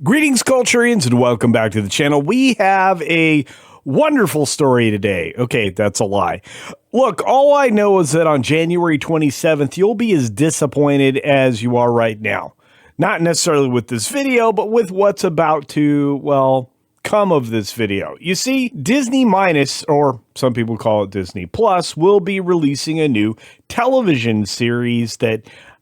Greetings, Culturians, and welcome back to the channel. We have a wonderful story today. Okay, that's a lie. Look, all I know is that on January 27th, you'll be as disappointed as you are right now. Not necessarily with this video, but with what's about to, well, come of this video. You see, Disney Minus, or some people call it Disney Plus, will be releasing a new television series that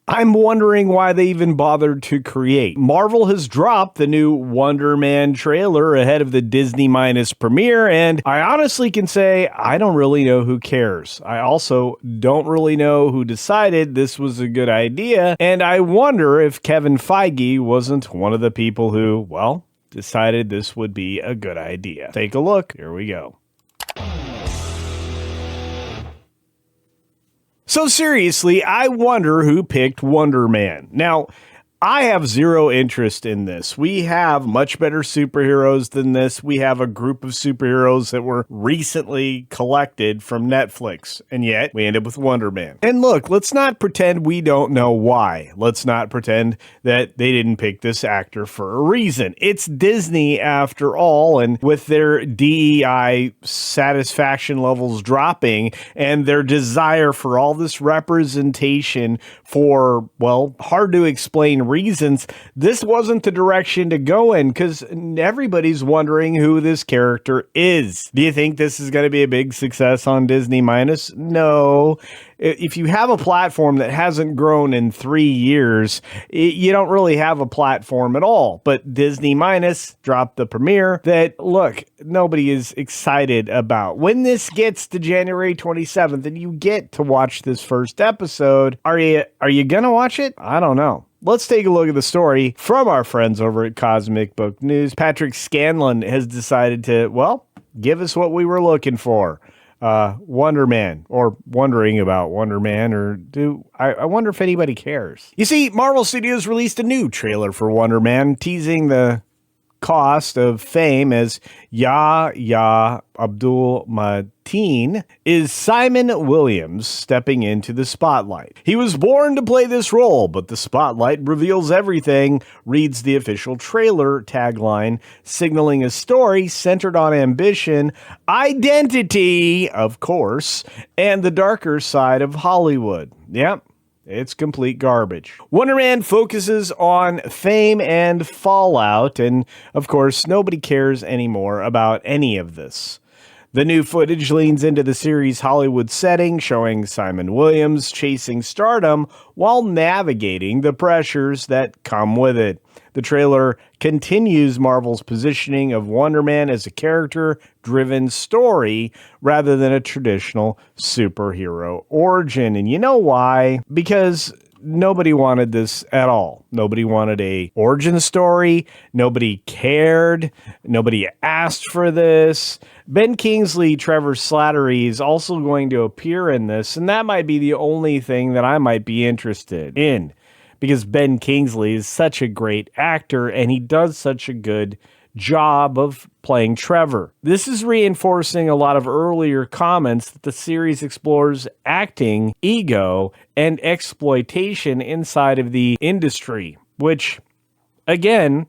I'm wondering why they even bothered to create. Marvel has dropped the new Wonder Man trailer ahead of the Disney Minus premiere, and I honestly can say I don't really know who cares. I also don't really know who decided this was a good idea, and I wonder if Kevin Feige wasn't one of the people who, well, decided this would be a good idea. Take a look. Here we go. So seriously, I wonder who picked Wonder Man. Now, I have zero interest in this. We have much better superheroes than this. We have a group of superheroes that were recently collected from Netflix, and yet we end up with Wonder Man. And look, let's not pretend we don't know why. Let's not pretend that they didn't pick this actor for a reason. It's Disney after all, and with their DEI satisfaction levels dropping and their desire for all this representation for, well, hard to explain reasons, this wasn't the direction to go in, because everybody's wondering who this character is. Do you think this is going to be a big success on Disney Minus? No. If you have a platform that hasn't grown in 3 years, you don't really have a platform at all. But Disney Minus dropped the premiere that, look, nobody is excited about. When this gets to January 27th and you get to watch this first episode, are you going to watch it? I don't know. Let's take a look at the story from our friends over at Cosmic Book News. Patrick Scanlon has decided to, well, give us what we were looking for. Wonder Man, or wondering about Wonder Man, or I wonder if anybody cares. You see, Marvel Studios released a new trailer for Wonder Man, teasing the cost of fame as Yahya Abdul-Mateen is Simon Williams stepping into the spotlight. He was born to play this role, but the spotlight reveals everything, reads the official trailer tagline, signaling a story centered on ambition, identity, of course, and the darker side of Hollywood. Yep. It's complete garbage. Wonder Man focuses on fame and fallout, and of course, nobody cares anymore about any of this. The new footage leans into the series' Hollywood setting, showing Simon Williams chasing stardom while navigating the pressures that come with it. The trailer continues Marvel's positioning of Wonder Man as a character-driven story rather than a traditional superhero origin. And you know why? Because nobody wanted this at all. Nobody wanted a origin story. Nobody cared. Nobody asked for this. Ben Kingsley, Trevor Slattery is also going to appear in this, and that might be the only thing that I might be interested in, because Ben Kingsley is such a great actor and he does such a good job of playing Trevor. This is reinforcing a lot of earlier comments that the series explores acting, ego, and exploitation inside of the industry, which, again,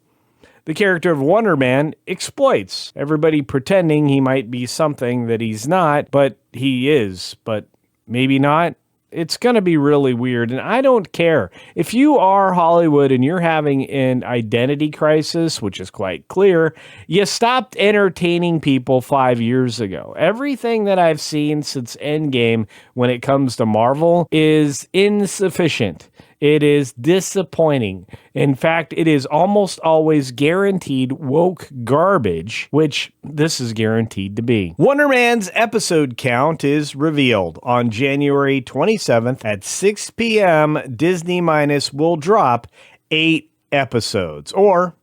the character of Wonder Man exploits. Everybody pretending he might be something that he's not, but he is, but maybe not. It's going to be really weird, and I don't care. If you are Hollywood and you're having an identity crisis, which is quite clear, you stopped entertaining people 5 years ago. Everything that I've seen since Endgame when it comes to Marvel is insufficient. It is disappointing. In fact, it is almost always guaranteed woke garbage, which this is guaranteed to be. Wonder Man's episode count is revealed. On January 27th at 6 p.m., Disney Minus will drop 8 episodes, or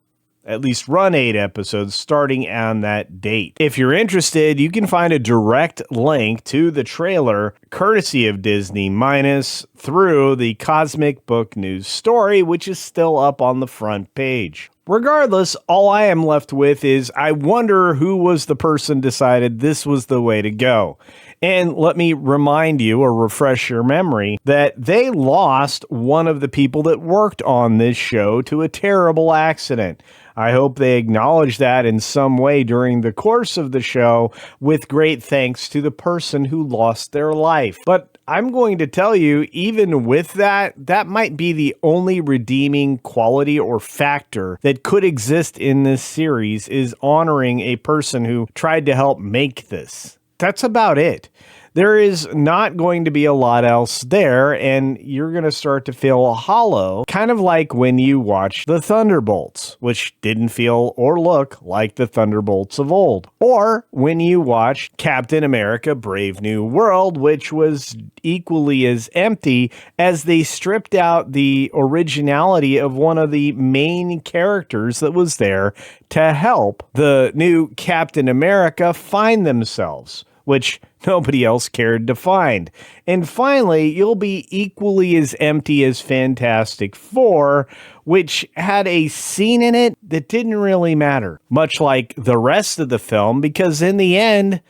at least run 8 episodes starting on that date. If you're interested, you can find a direct link to the trailer courtesy of Disney, minus through the Cosmic Book News story, which is still up on the front page. Regardless, all I am left with is I wonder who was the person decided this was the way to go. And let me remind you or refresh your memory that they lost one of the people that worked on this show to a terrible accident. I hope they acknowledge that in some way during the course of the show, with great thanks to the person who lost their life. But I'm going to tell you, even with that, that might be the only redeeming quality or factor that could exist in this series, is honoring a person who tried to help make this. That's about it. There is not going to be a lot else there, and you're going to start to feel hollow, kind of like when you watch the Thunderbolts, which didn't feel or look like the Thunderbolts of old. Or when you watch Captain America: Brave New World, which was equally as empty as they stripped out the originality of one of the main characters that was there to help the new Captain America find themselves, which nobody else cared to find. And finally, you'll be equally as empty as Fantastic Four, which had a scene in it that didn't really matter, much like the rest of the film, because in the end,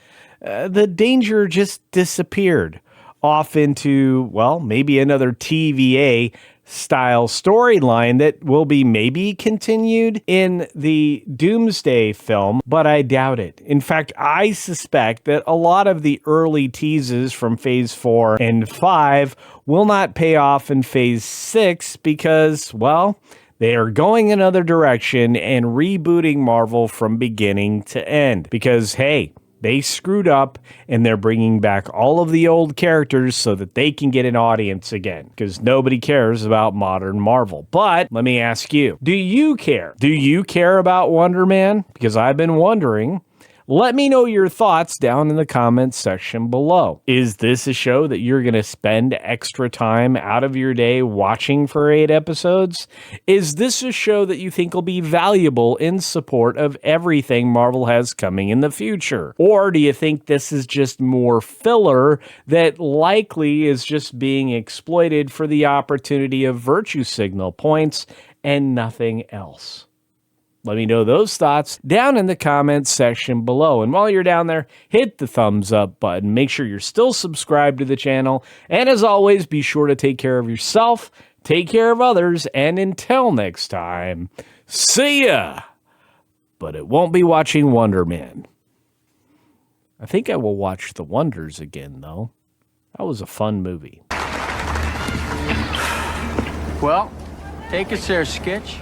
the danger just disappeared off into, well, maybe another TVA style storyline that will be maybe continued in the Doomsday film, but I doubt it. In fact, I suspect that a lot of the early teases from Phase 4 and 5 will not pay off in Phase 6 because, well, they are going another direction and rebooting Marvel from beginning to end. Because, hey, they screwed up, and they're bringing back all of the old characters so that they can get an audience again, because nobody cares about modern Marvel. But let me ask you, do you care? Do you care about Wonder Man? Because I've been wondering. Let me know your thoughts down in the comments section below. Is this a show that you're going to spend extra time out of your day watching for 8 episodes? Is this a show that you think will be valuable in support of everything Marvel has coming in the future? Or do you think this is just more filler that likely is just being exploited for the opportunity of virtue signal points and nothing else? Let me know those thoughts down in the comments section below. And while you're down there, hit the thumbs up button. Make sure you're still subscribed to the channel. And as always, be sure to take care of yourself, take care of others, and until next time, see ya! But it won't be watching Wonder Man. I think I will watch The Wonders again, though. That was a fun movie. Well, take us there, Sketch.